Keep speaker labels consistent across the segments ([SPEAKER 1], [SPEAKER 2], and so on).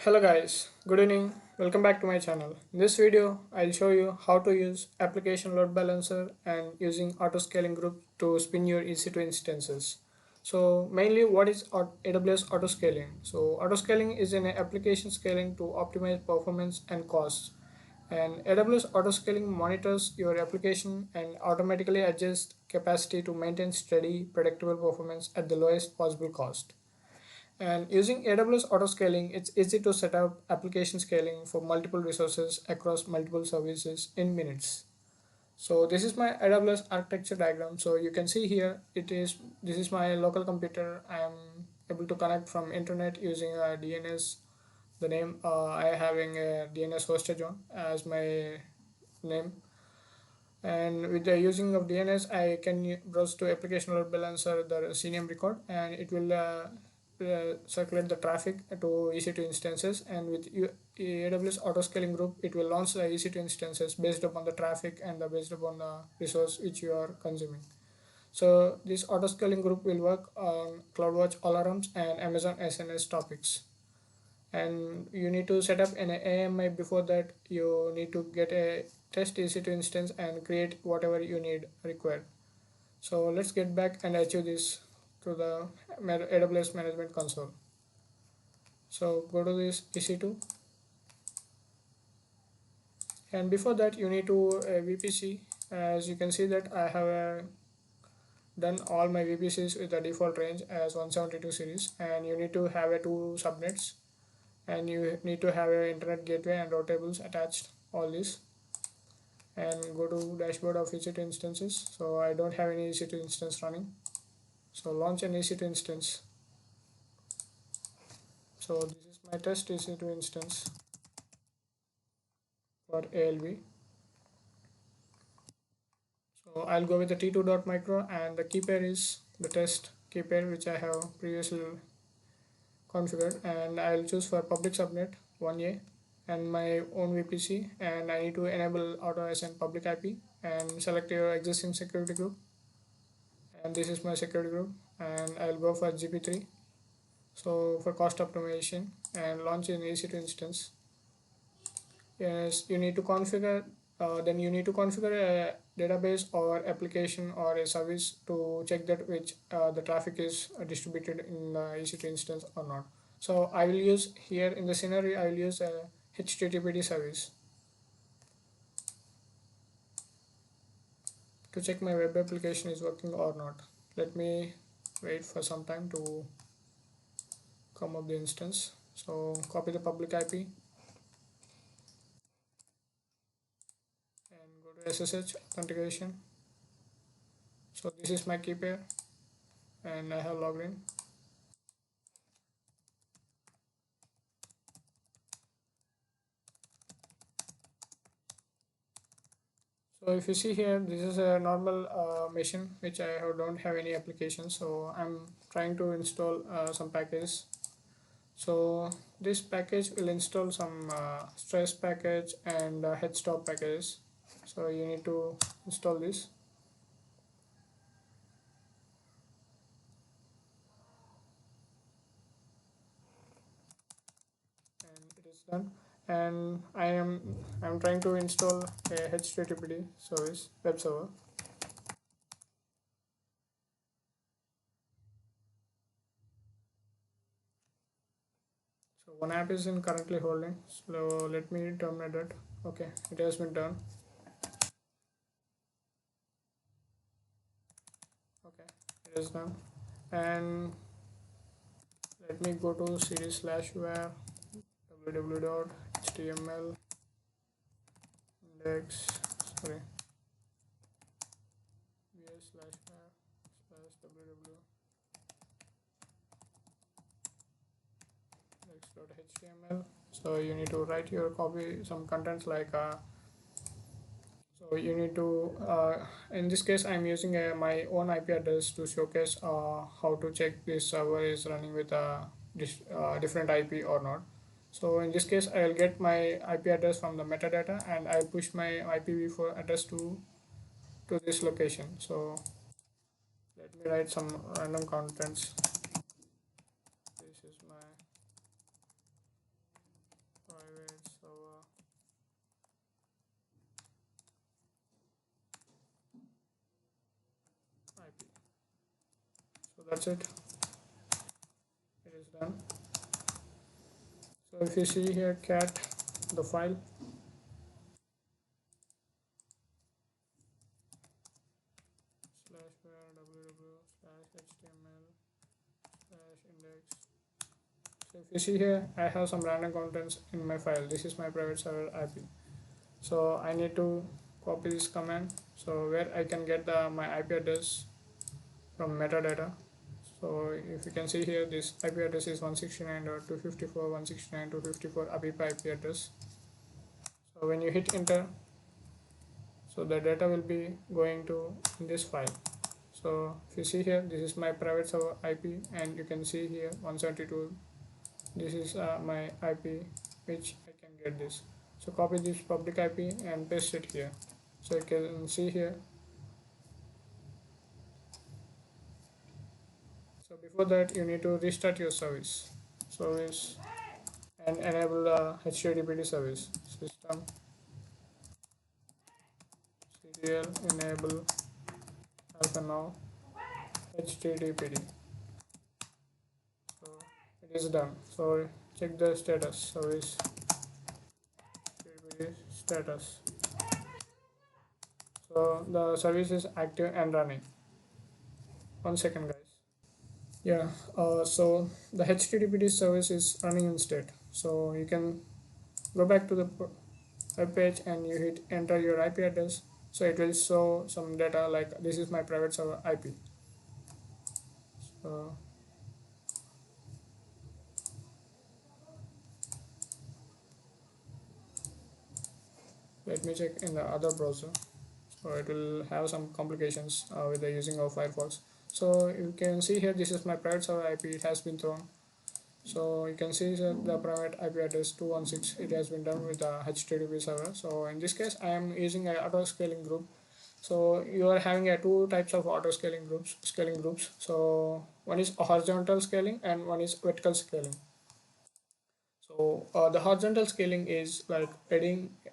[SPEAKER 1] Hello guys, good evening. Welcome back to my channel. In this video, I'll show you how to use application load balancer and using auto scaling group to spin your EC2 instances. So mainly what is AWS auto scaling? So auto scaling is an application scaling to optimize performance and costs. And AWS auto scaling monitors your application and automatically adjusts capacity to maintain steady, predictable performance at the lowest possible cost. And using AWS Auto Scaling, it's easy to set up application scaling for multiple resources across multiple services in minutes. So this is my AWS architecture diagram. So you can see here, this is my local computer. I am able to connect from internet using a DNS. The name I having a DNS hostage on as my name. And with the using of DNS, I can browse to application load balancer, the CNAME record, and it will circulate the traffic to EC2 instances. And with AWS auto scaling group, it will launch the EC2 instances based upon the traffic and based upon the resource which you are consuming. So this auto scaling group will work on CloudWatch alarms and Amazon SNS topics. And you need to set up an AMI. Before that, you need to get a test EC2 instance and create whatever you need required. So let's get back and achieve this to the AWS management console. So go to this EC2, and before that you need to VPC. As you can see that I have done all my VPCs with the default range as 172 series, and you need to have a two subnets, and you need to have an internet gateway and route tables attached, all this. And go to dashboard of EC2 instances. So I don't have any EC2 instance running, so launch an EC2 instance. So this is my test EC2 instance for ALB. So I'll go with the t2.micro, and the key pair is the test key pair which I have previously configured, and I'll choose for public subnet 1A and my own VPC, and I need to enable auto assign public IP and select your existing security group, and this is my security group, and I'll go for GP3. So for cost optimization and launch in EC2 instance. Yes, you need to configure, then you need to configure a database or application or a service to check that which the traffic is distributed in the EC2 instance or not. So I will use here in the scenario, I will use a HTTPD service to check my web application is working or not. Let me wait for some time to come up the instance. So copy the public IP and go to SSH authentication. So this is my key pair, and I have logged in. So if you see here, this is a normal machine which don't have any application. So I'm trying to install some packages. So this package will install some stress package and headstop packages. So you need to install this. And it is done. And I'm trying to install a HTTPD service web server. So one app is in currently holding. So let me terminate that. Okay, it has been done. Okay, it is done. And let me go to cd/var www.html index sorry vs/var/www index.html. So you need to write your copy some contents like so you need to in this case I'm using my own IP address to showcase how to check this server is running with a different IP or not. So in this case I'll get my IP address from the metadata, and I'll push my IPv4 address to this location. So let me write some random contents. This is my that's it. It is done. So if you see here cat the file, slash var www slash html slash index. So if you see here, I have some random contents in my file. This is my private server IP. So I need to copy this command. So where I can get my IP address from metadata. So if you can see here, this IP address is 169.254.169.254 ABIPA IP address. So when you hit enter, so the data will be going to this file. So if you see here, this is my private server IP, and you can see here 172. This is my IP which I can get this. So copy this public IP and paste it here. So you can see here. So before that, you need to restart your service and enable the HTTPD service. System serial enable alpha now HTTPD. So it is done. So check the status. Service HTTPD status. So the service is active and running. 1 second, guys. Yeah, so the HTTPD service is running instead. So you can go back to the web page and you hit enter your IP address. So it will show some data like this is my private server IP. So let me check in the other browser. So it will have some complications with the using of Firefox. So you can see here this is my private server IP. It has been thrown. So you can see that the private IP address 216, it has been done with the HTTP server. So in this case, I am using an auto scaling group. So you are having two types of auto scaling groups. So one is horizontal scaling and one is vertical scaling. So the horizontal scaling is like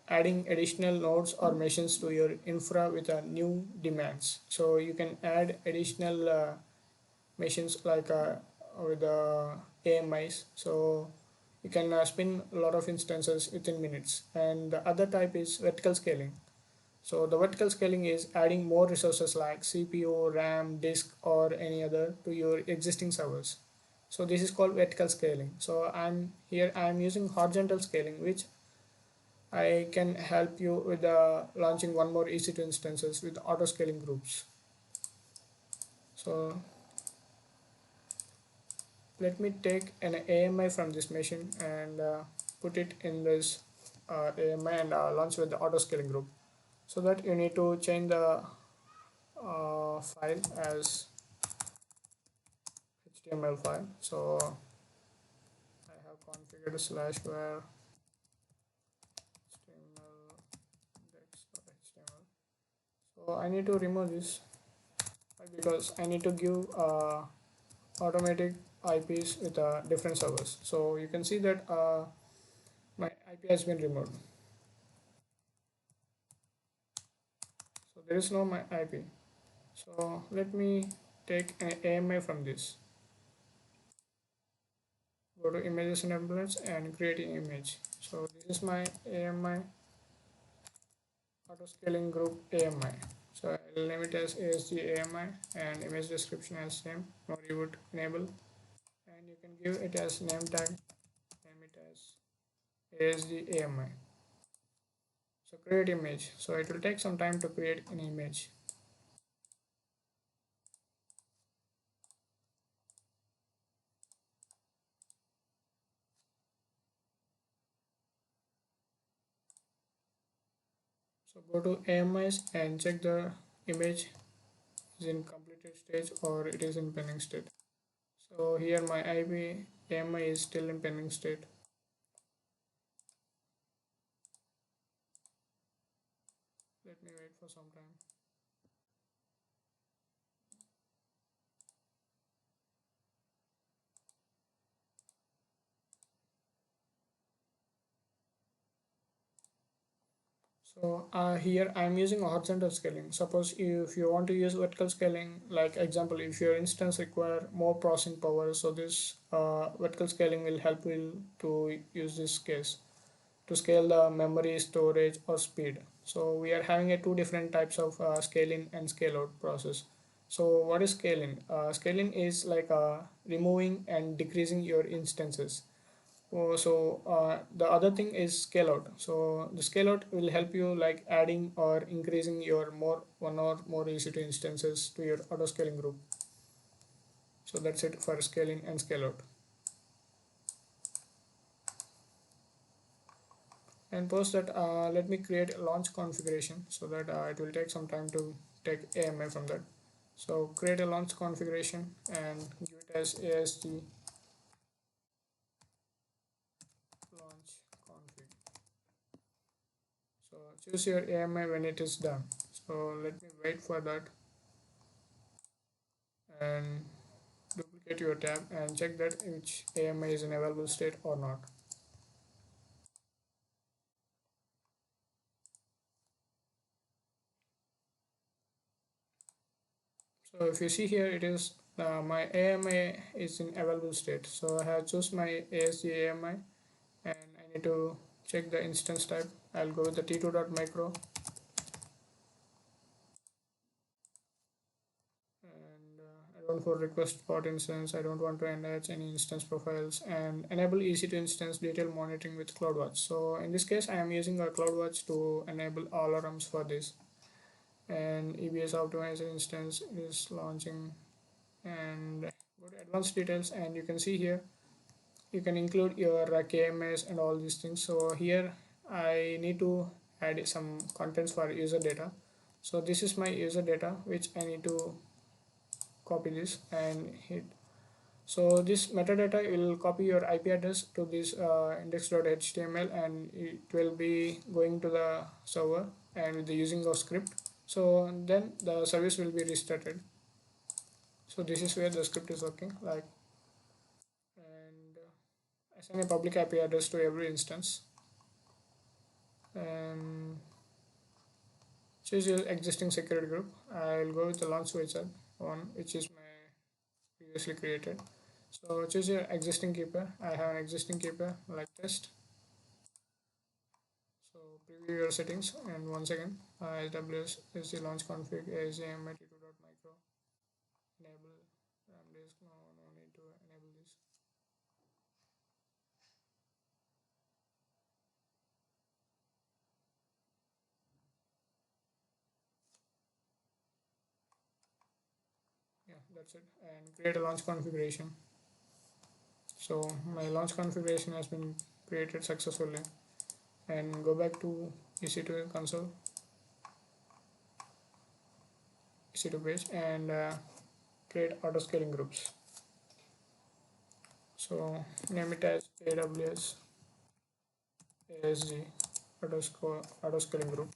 [SPEAKER 1] adding additional nodes or machines to your infra with new demands. So you can add additional machines like with AMIs. So you can spin a lot of instances within minutes. And the other type is vertical scaling. So the vertical scaling is adding more resources like CPU, RAM, disk, or any other to your existing servers. So this is called vertical scaling. So I'm using horizontal scaling, which I can help you with launching one more EC2 instances with auto scaling groups. So let me take an AMI from this machine and put it in this AMI and launch with the auto scaling group. So that you need to change the file as HTML file. So I have configured slash var HTML index.html. So I need to remove this because I need to give automatic IPs with different servers. So you can see that my IP has been removed. So there is no my IP. So let me take an AMI from this. Go to images and templates and create an image. So this is my AMI auto scaling group AMI. So I'll name it as ASG AMI and image description as same or you would enable, and you can give it as name tag, name it as ASG AMI. So create image. So it will take some time to create an image. So go to AMIs and check the image is in completed stage or it is in pending state. So here my IP AMI is still in pending state. Let me wait for some time. So here I'm using horizontal scaling. Suppose if you want to use vertical scaling, like example, if your instance require more processing power, so this vertical scaling will help you to use this case to scale the memory, storage, or speed. So we are having a two different types of scale in and scale out process. So what is scaling? Scaling is like removing and decreasing your instances. The other thing is scale out. So the scale out will help you like adding or increasing your more one or more EC2 instances to your auto scaling group. So that's it for scaling and scale out. And post that, let me create a launch configuration so that it will take some time to take AMA from that. So create a launch configuration and give it as ASG launch config. So choose your AMA when it is done. So let me wait for that and duplicate your tab and check that which AMA is in available state or not. So if you see here, it is my AMA is in available state. So I have choose my ASG AMI and I need to check the instance type. I'll go with the t2.micro and I don't for request port instance. I don't want to attach any instance profiles and enable EC2 instance detail monitoring with CloudWatch. So in this case, I am using a CloudWatch to enable alarms for this. And EBS optimizer instance is launching and go to advanced details and you can see here you can include your KMS and all these things. So here I need to add some contents for user data. So this is my user data which I need to copy this and hit. So this metadata will copy your IP address to this index.html and it will be going to the server and with the using of script. So then the service will be restarted. So this is where the script is working like and assign a public IP address to every instance and choose your existing security group. I'll go with the launch wizard one which is my previously created. So choose your existing keeper. I have an existing keeper like test. So preview your settings and once again AWS is the launch config ASM2.micro enable RAM disk. No need to enable this. Yeah, that's it. And create a launch configuration. So my launch configuration has been created successfully. And go back to EC2 console, EC2 page, and create auto scaling groups. So name it as AWS ASG auto scaling group.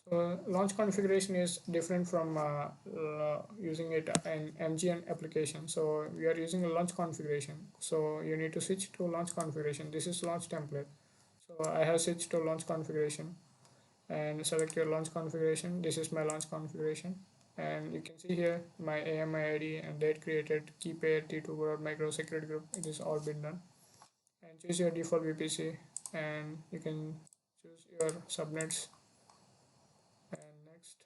[SPEAKER 1] So launch configuration is different from using it in MGN application. So we are using a launch configuration. So you need to switch to launch configuration. This is launch template. So I have switched to launch configuration and select your launch configuration. This is my launch configuration. And you can see here my AMI ID and date created, key pair, T2 micro security group. It is all been done. And choose your default VPC and you can choose your subnets and next.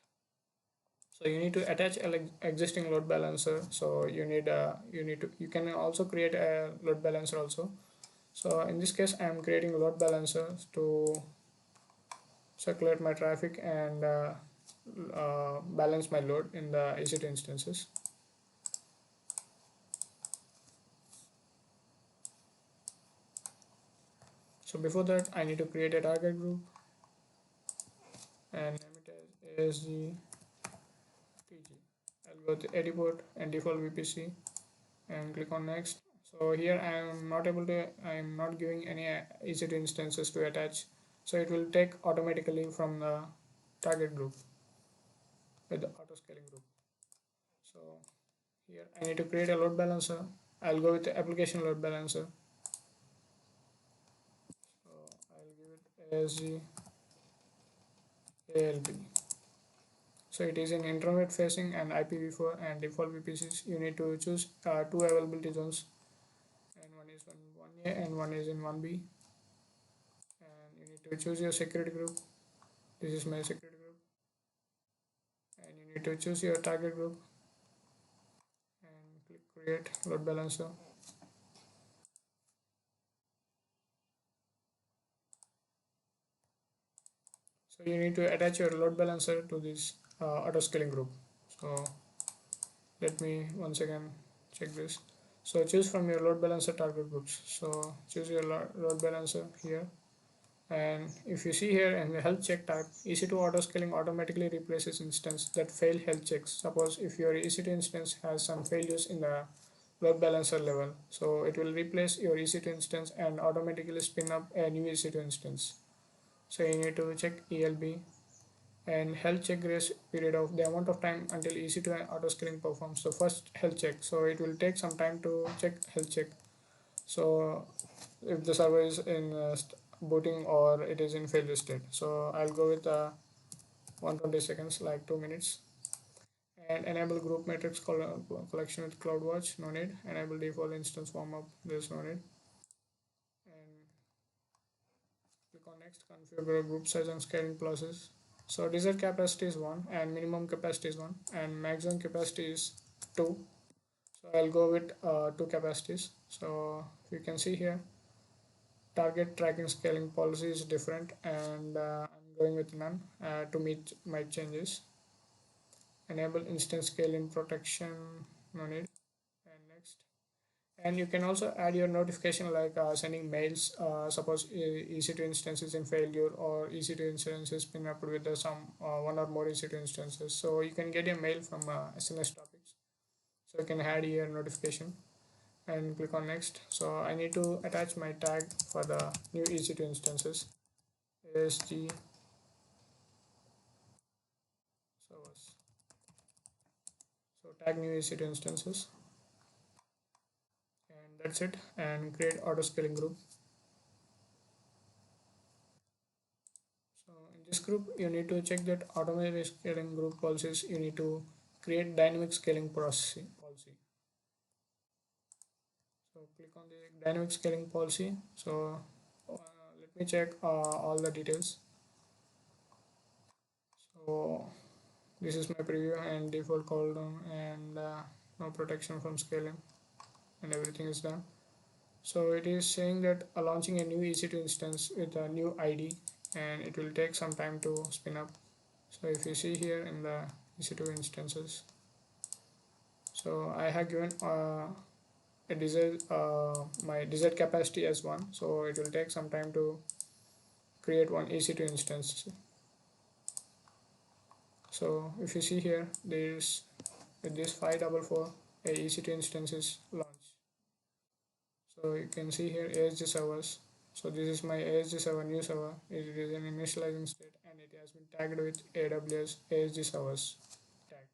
[SPEAKER 1] So you need to attach an existing load balancer. So you can also create a load balancer also. So in this case, I am creating a load balancer to circulate my traffic and balance my load in the EC2 instances. So before that, I need to create a target group and name it as ASG PG. I'll go to edit and default VPC and click on next. So here I am not giving any EC2 instances to attach. So it will take automatically from the target group with the auto scaling group. So here I need to create a load balancer. I'll go with the application load balancer. So I'll give it ASG ALB. So it is in internet facing and IPv4 and default VPCs. You need to choose two availability zones, and one is in 1A and one is in 1B. And you need to choose your security group. This is my security group. And you need to choose your target group and click create load balancer. So you need to attach your load balancer to this auto scaling group. So let me once again check this. So choose from your load balancer target groups. So choose your load balancer here, and if you see here in the health check type, EC2 auto scaling automatically replaces instance that fail health checks. Suppose if your EC2 instance has some failures in the load balancer level, so it will replace your EC2 instance and automatically spin up a new EC2 instance. So you need to check ELB and health check grace period of the amount of time until EC2 auto scaling performs the first health check. So it will take some time to check health check. So if the server is in booting or it is in failure state, so I'll go with 120 seconds, like 2 minutes. And enable group metrics collection with CloudWatch, no need. Enable default instance warm up, there's no need. And click on next. Configure group size and scaling process. So desired capacity is 1 and minimum capacity is 1 and maximum capacity is 2. So I'll go with 2 capacities. So you can see here target tracking scaling policy is different, and I'm going with none to meet my changes. Enable instant scaling protection, no need. And next. And you can also add your notification, like sending mails. Suppose EC2 instances in failure or EC2 instances been up with some one or more EC2 instances. So you can get a mail from SMS topics. So you can add your notification and click on next. So I need to attach my tag for the new EC2 instances. ASG servers. So tag new EC2 instances, and that's it. And create auto scaling group. So in this group, you need to check that automatic scaling group policies. You need to create dynamic scaling policy. So click on the dynamic scaling policy. So let me check all the details. So this is my preview and default cooldown and no protection from scaling, and everything is done. So it is saying that launching a new EC2 instance with a new ID, and it will take some time to spin up. So if you see here in the EC2 instances, so I have given a desired my desired capacity as 1, so it will take some time to create one EC2 instance. So if you see here, there's with this 544 a EC2 instance is launched. So you can see here ASG servers. So this is my ASG server, new server. It is in initializing state and it has been tagged with AWS ASG servers tag.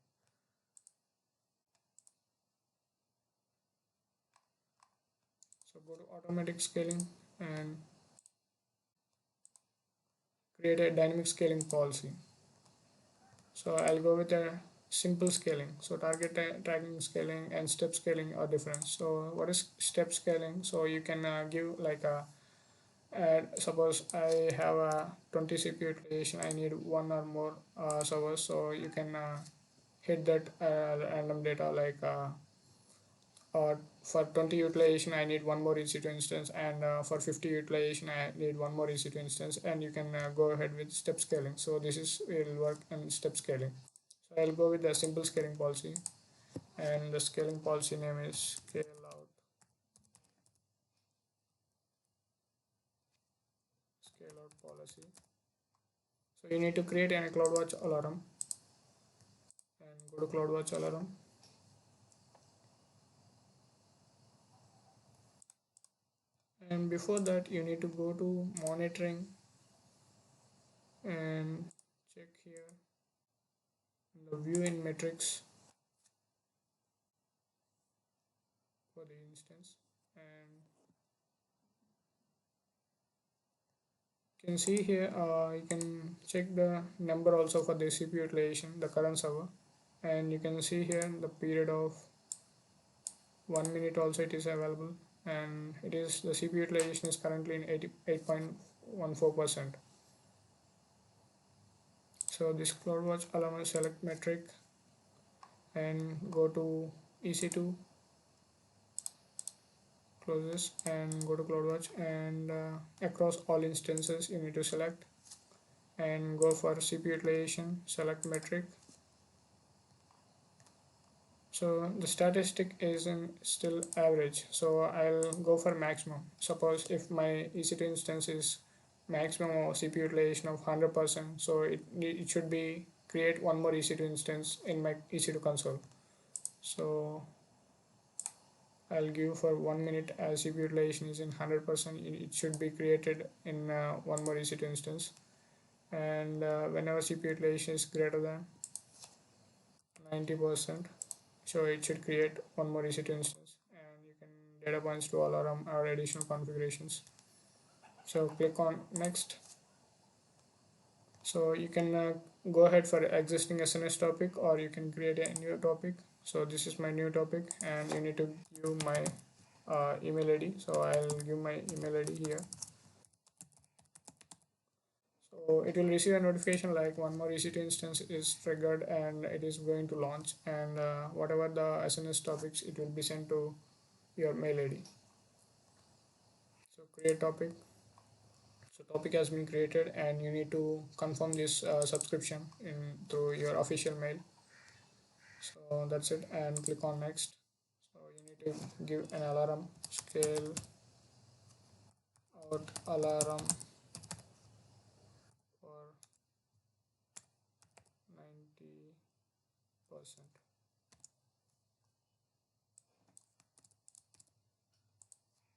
[SPEAKER 1] So go to automatic scaling and create a dynamic scaling policy. So I'll go with a simple scaling. So target tracking scaling and step scaling are different. So what is step scaling? So you can give like a suppose I have a 20 CPU utilization, I need one or more servers, so you can hit that random data, like for 20 utilization I need one more EC2 instance, and for 50 utilization I need one more EC2 instance, and you can go ahead with step scaling. So this is will work in step scaling. So I'll go with the simple scaling policy, and the scaling policy name is scale out policy. So you need to create a CloudWatch alarm, and go to CloudWatch alarm. And before that, you need to go to monitoring and check here in the view in metrics for the instance, and you can see here you can check the number also for the CPU utilization, the current server, and you can see here the period of 1 minute also it is available, and it is the CPU utilization is currently in 88.14%. So this CloudWatch allow me select metric and go to EC2, close this and go to CloudWatch, and across all instances you need to select and go for CPU utilization, select metric. So the statistic is in still average, so I'll go for maximum. Suppose if my EC2 instance is maximum or CPU utilization of 100%, so it should be create one more EC2 instance in my EC2 console. So I'll give for 1 minute as CPU utilization is in 100%, it should be created in one more EC2 instance, and whenever CPU utilization is greater than 90%, so it should create one more EC2 instance, and you can data points to alarm or additional configurations. So click on next. So you can go ahead for existing SNS topic, or you can create a new topic. So this is my new topic, and you need to give my email ID. So I'll give my email ID here. So it will receive a notification like one more EC2 instance is triggered and it is going to launch, and whatever the SNS topics, it will be sent to your mail ID. So create topic. So topic has been created, and you need to confirm this subscription in through your official mail. So that's it, and click on next. So you need to give an alarm, scale out alarm for 90%.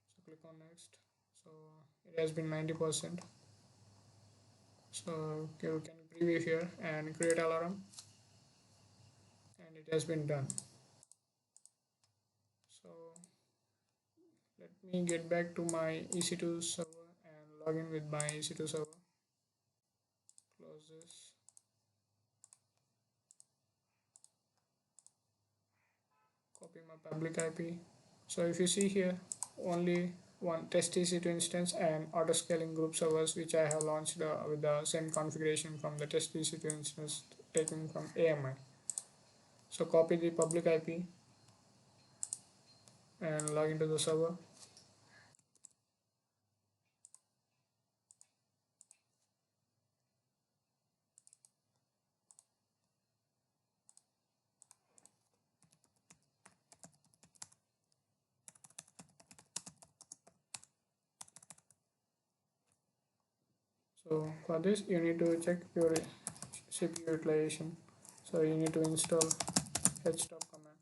[SPEAKER 1] So click on next. So it has been 90%. So you can preview here and create alarm, and it has been done. So let me get back to my EC2 server and log in with my EC2 server. Close this. Copy my public IP. So if you see here, only one test EC2 instance and auto scaling group servers, which I have launched with the same configuration from the test EC2 instance taken from AMI. So copy the public IP and log into the server. So for this you need to check your CPU utilization. So you need to install htop command.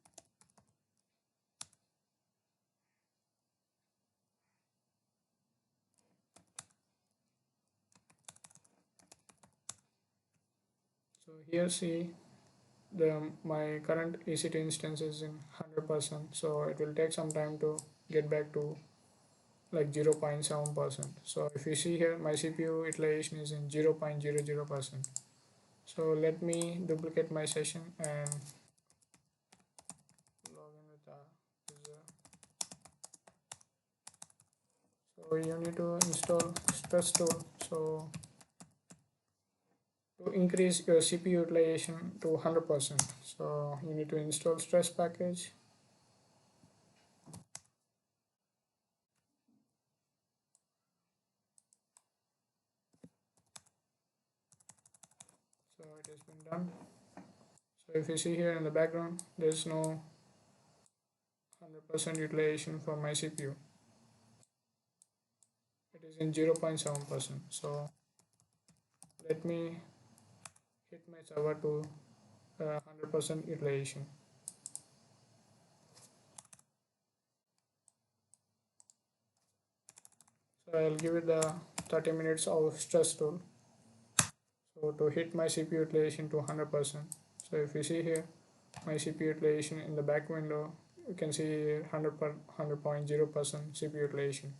[SPEAKER 1] So here see my current EC2 instance is in 100%, so it will take some time to get back to like 0.7%. So if you see here, my CPU utilization is in 0.00%. So let me duplicate my session and log in with the user. So you need to install stress tool. So to increase your CPU utilization to 100%, so you need to install stress package. So it has been done. So if you see here in the background, there is no 100% utilization for my CPU. It is in 0.7%. So let me hit my server to 100% utilization. So I'll give it the 30 minutes of stress tool. So to hit my CPU utilization to 100%. So if you see here, my CPU utilization in the back window you can see 100.0% CPU utilization.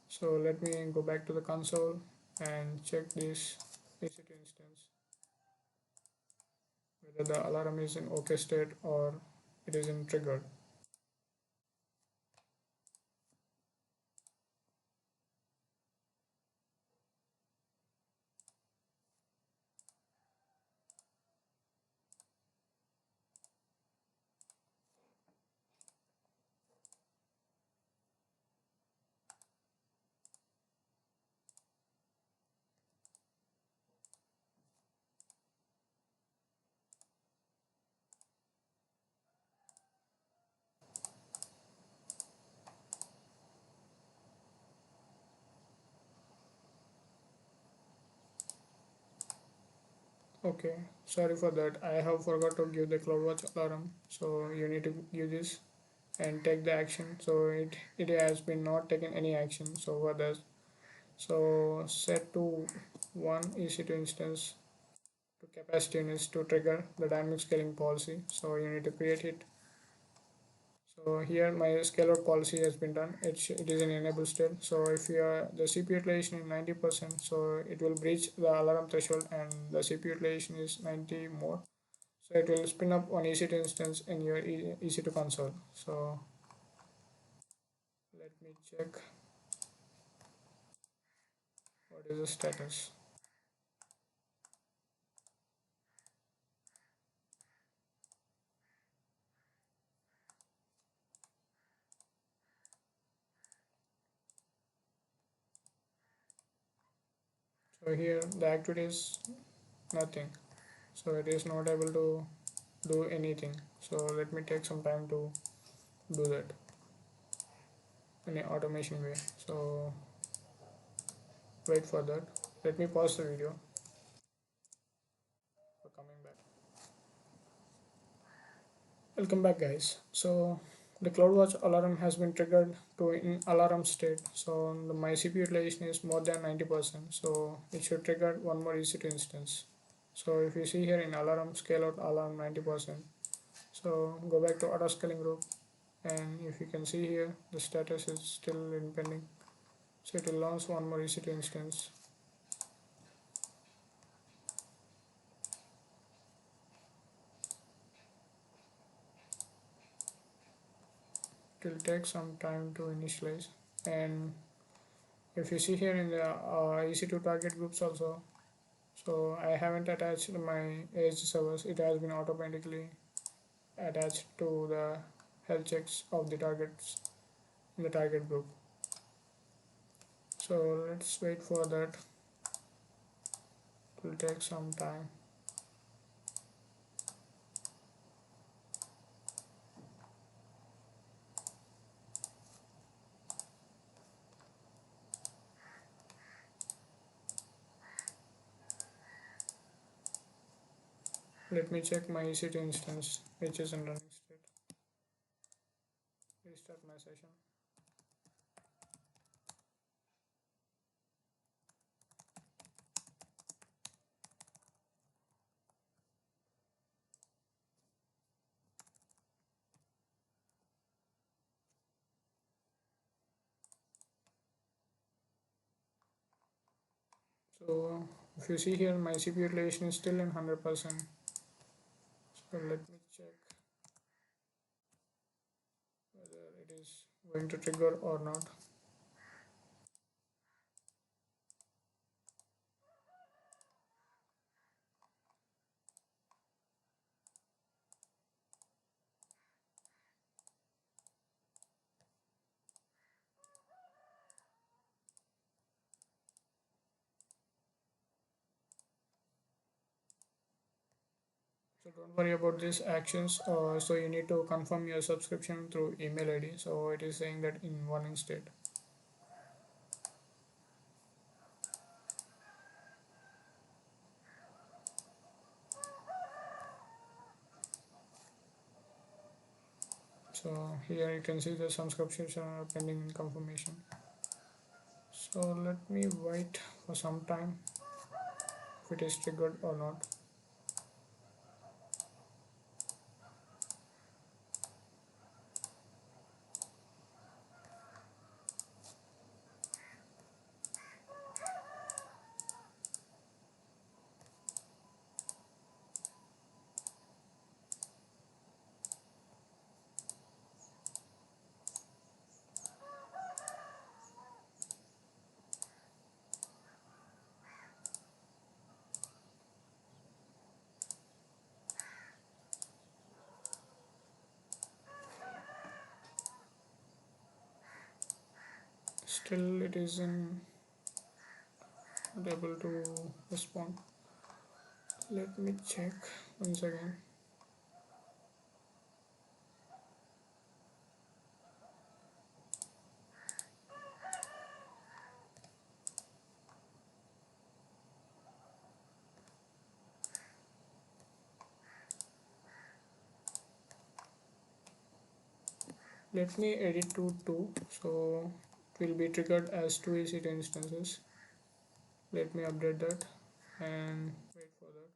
[SPEAKER 1] So let me go back to the console and check this EC2 instance, whether the alarm is in OK state or it is in triggered. Okay, sorry for that. I have forgot to give the CloudWatch alarm. So you need to give this and take the action. So it has been not taken any action. So for that, so set to one EC2 instance to capacity units to trigger the dynamic scaling policy. So you need to create it. So here my scalar policy has been done. It is in enable state. So if you are the CPU utilization is 90%, so it will breach the alarm threshold, and the CPU utilization is 90 more. So it will spin up one EC2 instance in your EC2 console. So let me check what is the status. So here the activity is nothing. So it is not able to do anything. So let me take some time to do that in an automation way. So wait for that. Let me pause the video for coming back. Welcome back, guys. So the CloudWatch alarm has been triggered to in alarm state. So my CPU utilization is more than 90%. So it should trigger one more EC2 instance. So if you see here in alarm scale out alarm 90%. So go back to auto scaling group, and if you can see here the status is still in pending. So it will launch one more EC2 instance. It will take some time to initialize, and if you see here in the EC2 target groups also, so I haven't attached my ASG servers. It has been automatically attached to the health checks of the targets in the target group. So let's wait for that. It will take some time. Let me check my EC2 instance which is in running state. Restart my session. So if you see here my CPU utilization is still in 100%. So let me check whether it is going to trigger or not. So don't worry about these actions. So you need to confirm your subscription through email ID. So it is saying that in warning state. So here you can see the subscriptions are pending confirmation. So let me wait for some time if it is triggered or not. Still it is in not able to respond. Let me check once again. Let me edit to 2, so it will be triggered as 2 EC2 instances. Let me update that and wait for that.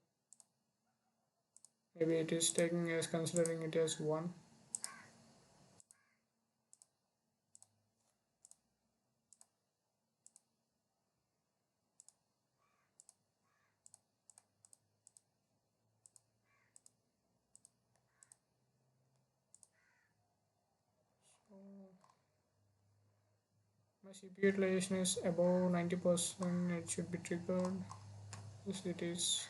[SPEAKER 1] Maybe it is taking as considering it as 1. So my CPU utilization is above 90%. It should be triggered. Yes, it is.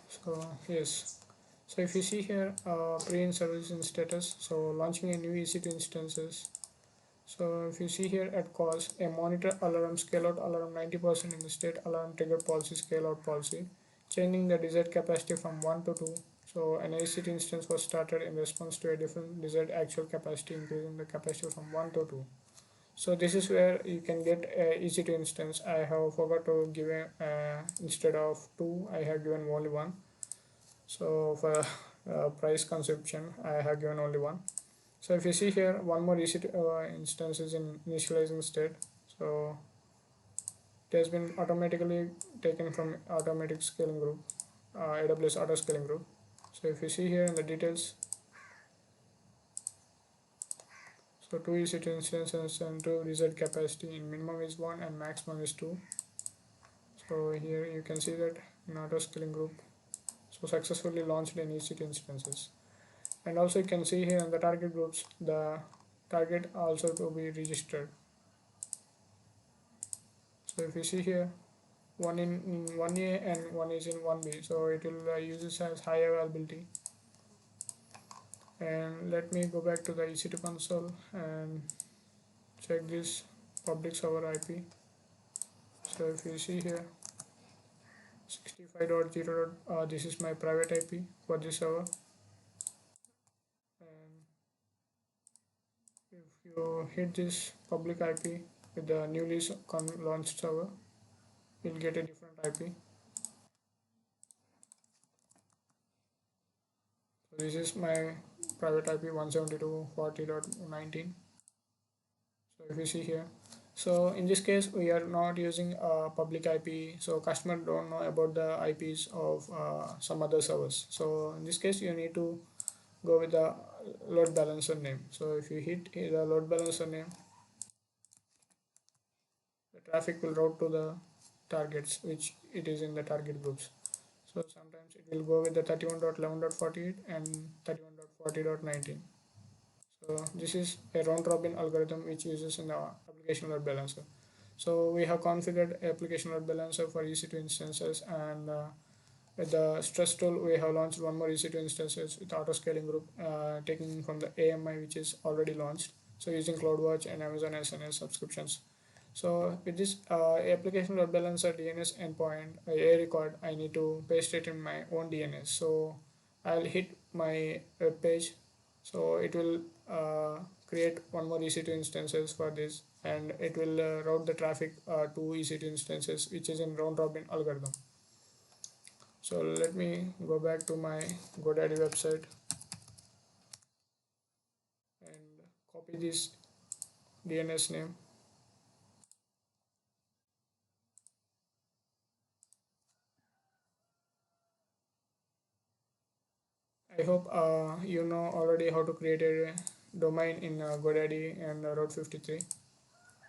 [SPEAKER 1] So yes. So if you see here, pre-installation status. So launching a new EC2 instances. So if you see here at cause, a monitor alarm scale out alarm 90% in the state alarm trigger policy scale out policy, changing the desired capacity from 1 to 2. So an ACT instance was started in response to a different desired actual capacity, increasing the capacity from 1 to 2. So this is where you can get a EC2 instance. I have forgot to give a, instead of 2, I have given only 1. So for price consumption, I have given only 1. So if you see here, one more EC2 instance is in initializing state. So it has been automatically taken from automatic scaling group, AWS Auto Scaling group. So if you see here in the details, so two EC2 instances and two reset capacity in minimum is 1 and maximum is 2. So here you can see that in auto scaling group, so successfully launched in EC2 instances. And also you can see here in the target groups, the target also to be registered. So if you see here, one in 1A and one is in 1B, so it will use this as high availability. And let me go back to the EC2 console and check this public server IP. So if you see here, 65.0, this is my private IP for this server. And if you hit this public IP with the newly launched server, you'll get a different IP. So this is my private IP 172.40.19. So if you see here, so in this case we are not using a public IP, so customer don't know about the IPs of some other servers. So in this case you need to go with the load balancer name. So if you hit the load balancer name, the traffic will route to the targets which it is in the target groups. So sometimes it will go with the 31.11.48 and 31.40.19. So this is a round robin algorithm which uses in the application load balancer. So we have configured application load balancer for EC2 instances, and with the stress tool we have launched one more EC2 instances with auto scaling group, taking from the AMI which is already launched. So using CloudWatch and Amazon SNS subscriptions. So with this application load balancer DNS endpoint a record, I need to paste it in my own DNS. So I'll hit my web page. So it will create one more EC2 instances for this, and it will route the traffic to EC2 instances, which is in round robin algorithm. So let me go back to my GoDaddy website and copy this DNS name. I hope you know already how to create a domain in GoDaddy and Route 53.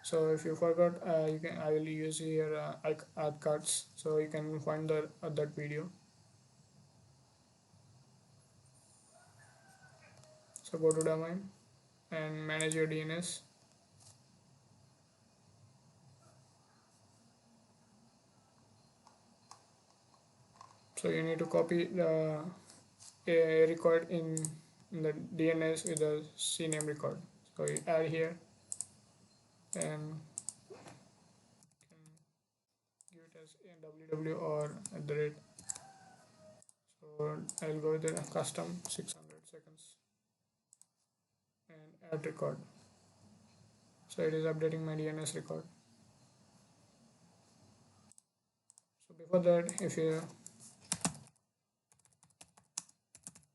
[SPEAKER 1] So if you forgot, you can I will use here add cards, so you can find that video. So go to domain and manage your DNS. So you need to copy the a record in the DNS with the CNAME record. So you add here and give it as a www or at the rate. So I'll go with the custom 600 seconds and add record. So it is updating my DNS record. So before that, if you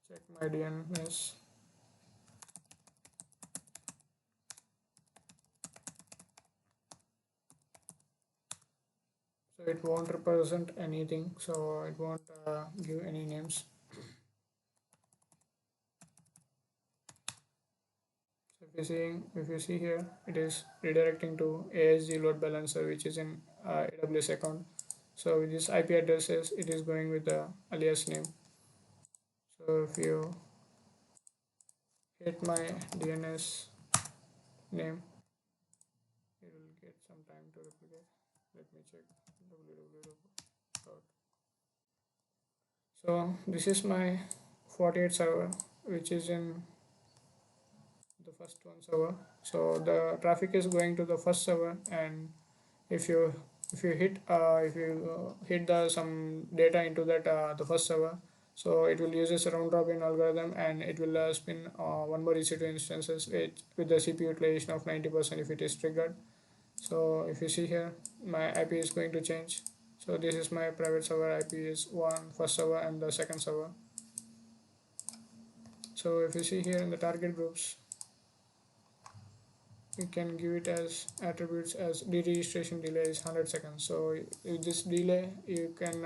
[SPEAKER 1] check my DNS, so it won't represent anything, so it won't give any names. So if you see here, it is redirecting to ASG load balancer, which is in AWS account. So with this IP addresses, it is going with the alias name. So if you hit my DNS name, it will get some time to replicate. Let me check www. So this is my 48 server, which is in the first one server. So the traffic is going to the first server, and if you if you hit the some data into that the first server, so it will use this round robin algorithm, and it will spin one more EC2 instances with the CPU utilization of 90% if it is triggered. So if you see here, my IP is going to change. So this is my private server IP is first server and the second server. So if you see here in the target groups, you can give it as attributes as deregistration delay is 100 seconds. So with this delay, you can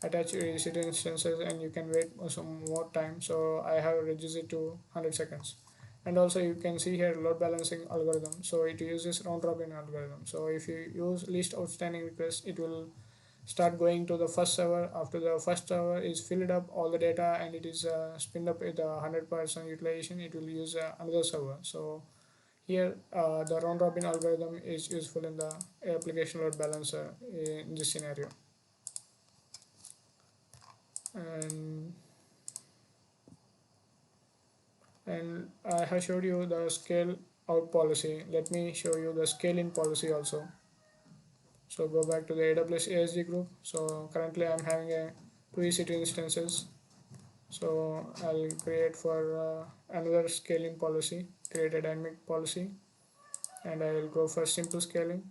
[SPEAKER 1] attach your EC2 instances and you can wait some more time. So I have reduced it to 100 seconds. And also you can see here load balancing algorithm. So it uses round robin algorithm. So if you use least outstanding request, it will start going to the first server. After the first server is filled up all the data and it is spinned up with 100% utilization, it will use another server. So here, the round robin algorithm is useful in the application load balancer in this scenario. And I have showed you the scale out policy. Let me show you the scale in policy also. So go back to the AWS ASG group. So currently I'm having a 2 EC2 instances. So I'll create for another scaling policy, create a dynamic policy, and I will go for simple scaling.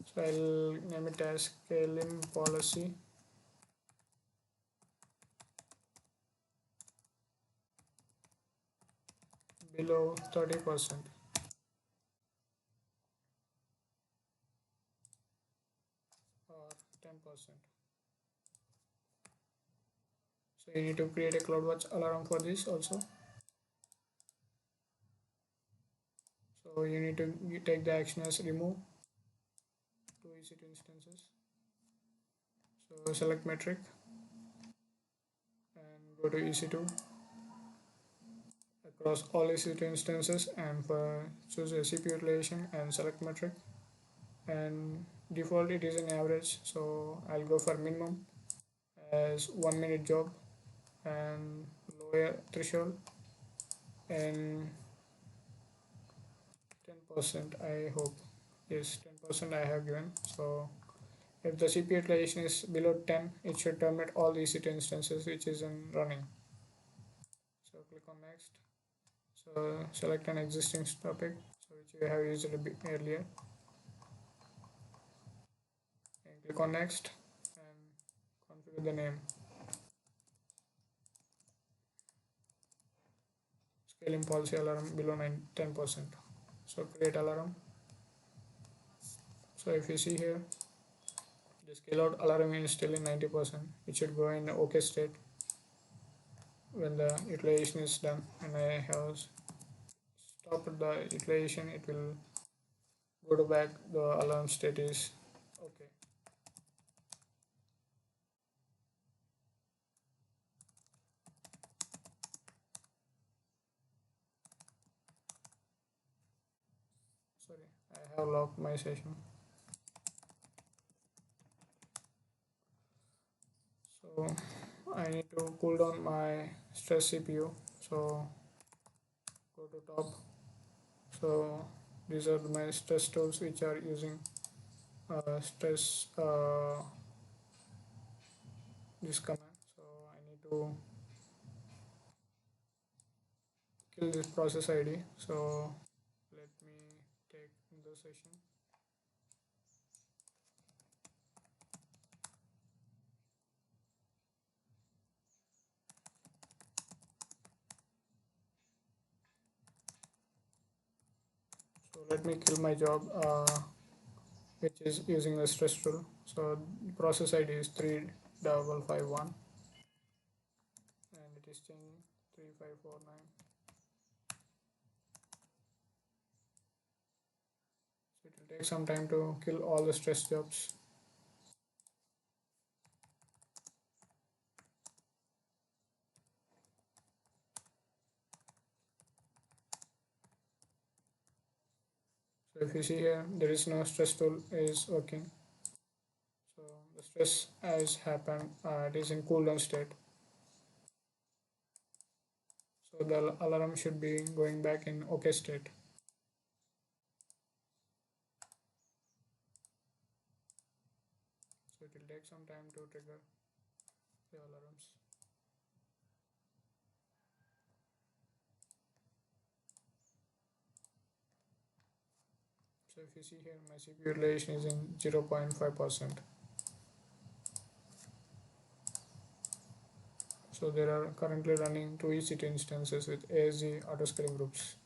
[SPEAKER 1] So I'll name it as scaling policy below 30% or 10%. So you need to create a CloudWatch alarm for this also. So you need to take the action as remove two EC2 instances. So select metric and go to EC2 across all EC2 instances, and for choose a CPU utilization and select metric, and default it is an average, so I'll go for minimum as 1 minute job and lower threshold and 10%. I hope yes, 10% I have given. So if the CPU utilization is below 10, it should terminate all the EC2 instances which is in running. So click on next. So select an existing topic, so which you have used a bit earlier, and click on next and configure the name. Scaling policy alarm below 10%. So create alarm. So if you see here, the scale out alarm is still in 90%. It should go in OK state when the utilization is done, and I have stopped the utilization. It will go to back, the alarm state is okay. Sorry, I have locked my session. So I need to cool down my stress CPU. So go to top. So these are my stress tools which are using stress this command. So I need to kill this process ID. So let me take the session. So let me kill my job which is using the stress tool. So process ID is 3551 and it is changing 3549. So it will take some time to kill all the stress jobs. So if you see here, there is no stress tool is working. So the stress has happened, it is in cooldown state. So the alarm should be going back in OK state. So it will take some time to trigger the alarms. So if you see here, my CPU utilization is in 0.5%. So there are currently running 2 EC2 instances with ASG auto scaling groups.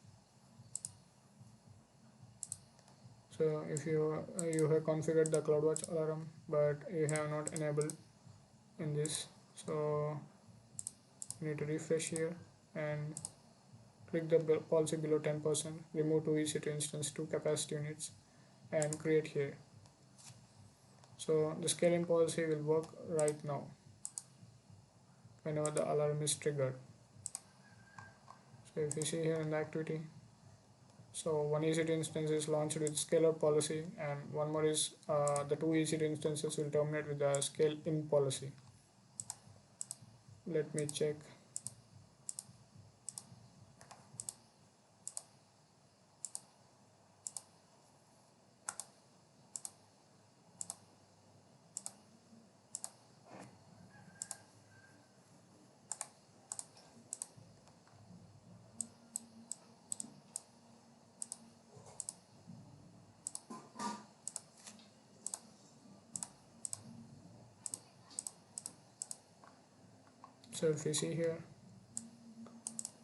[SPEAKER 1] So if you have configured the CloudWatch alarm but you have not enabled in this, so you need to refresh here and click the policy below 10%, remove 2 EC2 instance, 2 capacity units and create here. So the scaling policy will work right now whenever the alarm is triggered. So if you see here in the activity, so one EC2 instance is launched with scale out policy and one more is the 2 EC2 instances will terminate with the scale in policy. Let me check. So if you see here,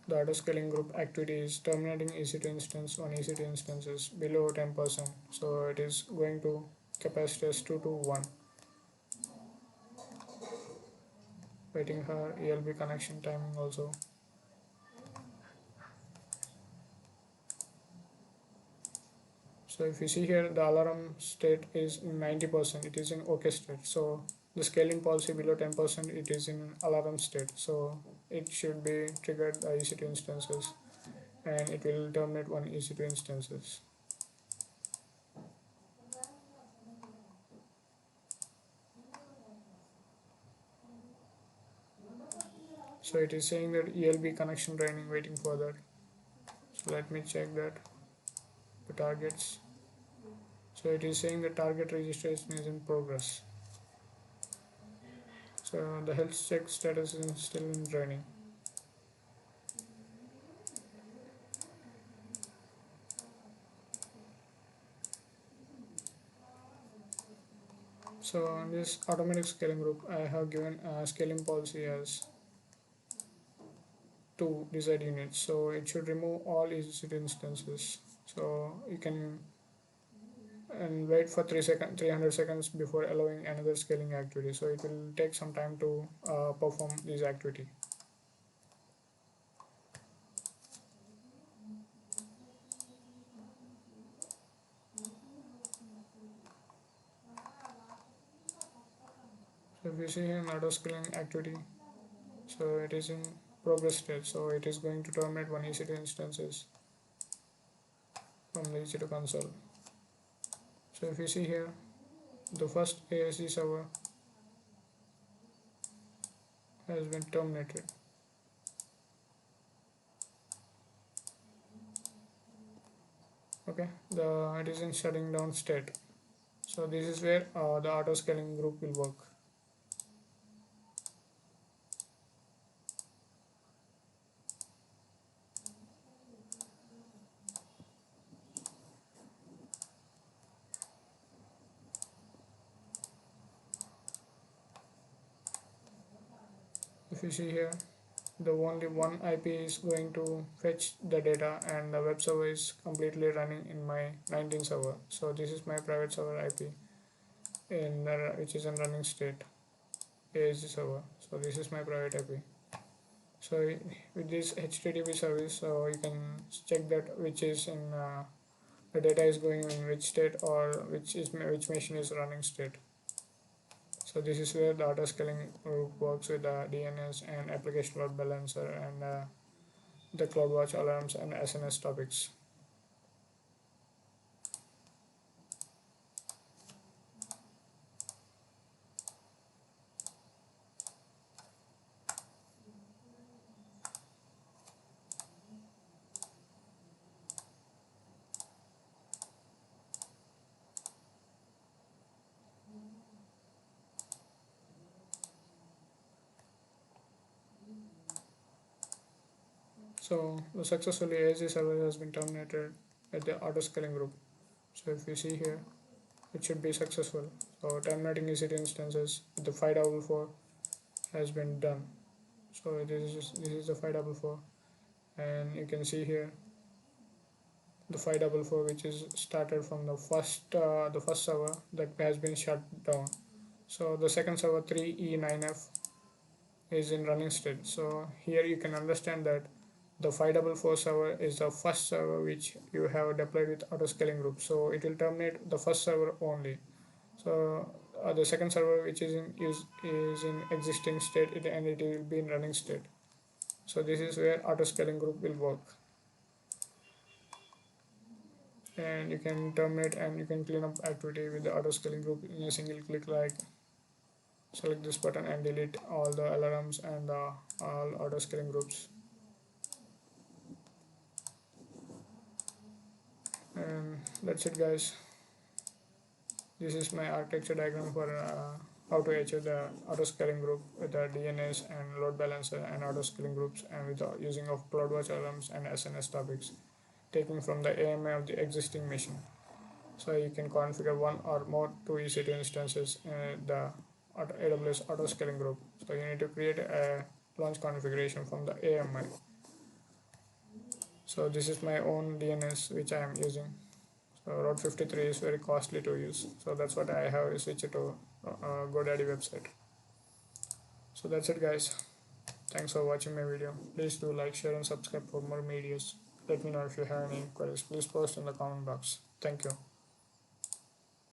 [SPEAKER 1] the auto scaling group activity is terminating EC2 instance on EC2 instances below 10%. So it is going to capacitors 2 to 1. Waiting for ELB connection timing also. So if you see here, the alarm state is 90%, it is in OK state. So the scaling policy below 10%, it is in alarm state. So it should be triggered the EC2 instances and it will terminate one EC2 instances. So it is saying that ELB connection training waiting for that. So let me check that the targets. So it is saying the target registration is in progress. So the health check status is still in training. So in this automatic scaling group, I have given a scaling policy as 2 desired units. So it should remove all EC2 instances. So you can and wait for 300 seconds before allowing another scaling activity. So it will take some time to perform this activity. So if you see here in auto scaling activity, so it is in progress state. So it is going to terminate one EC2 instances from the EC2 console. So if you see here, the first ASD server has been terminated. Okay, it is in shutting down state. So this is where the auto scaling group will work. If you see here, the only one IP is going to fetch the data, and the web server is completely running in my 19 server. So this is my private server IP which is in running state, ASG server. So this is my private IP. So with this HTTP service, so you can check that which is in the data is going in which state, or which machine is running state. So this is where the auto scaling group works with the DNS and application load balancer and the CloudWatch alarms and SNS topics. So the successfully ASG server has been terminated at the auto scaling group. So if you see here, it should be successful. So terminating EC2 instances with the 544 has been done. So this is the 544, and you can see here the 544 which is started from the first server that has been shut down. So the second server 3E9F is in running state. So here you can understand that the 544 server is the first server which you have deployed with auto scaling group. So it will terminate the first server only. So the second server which is in use is in existing state, and it will be in running state. So this is where auto scaling group will work, and you can terminate and you can clean up activity with the auto scaling group in a single click, like select this button and delete all the alarms and all auto scaling groups. And that's it, guys. This is my architecture diagram for how to achieve the auto scaling group with the DNS and load balancer and auto scaling groups, and with the using of CloudWatch alarms and SNS topics, taking from the AMI of the existing machine. So you can configure one or more two EC2 instances in the AWS Auto Scaling group. So you need to create a launch configuration from the AMI. So this is my own DNS which I am using. So Route 53 is very costly to use. So that's what I have switched to GoDaddy website. So that's it, guys. Thanks for watching my video. Please do like, share and subscribe for more videos. Let me know if you have any queries. Please post in the comment box. Thank you.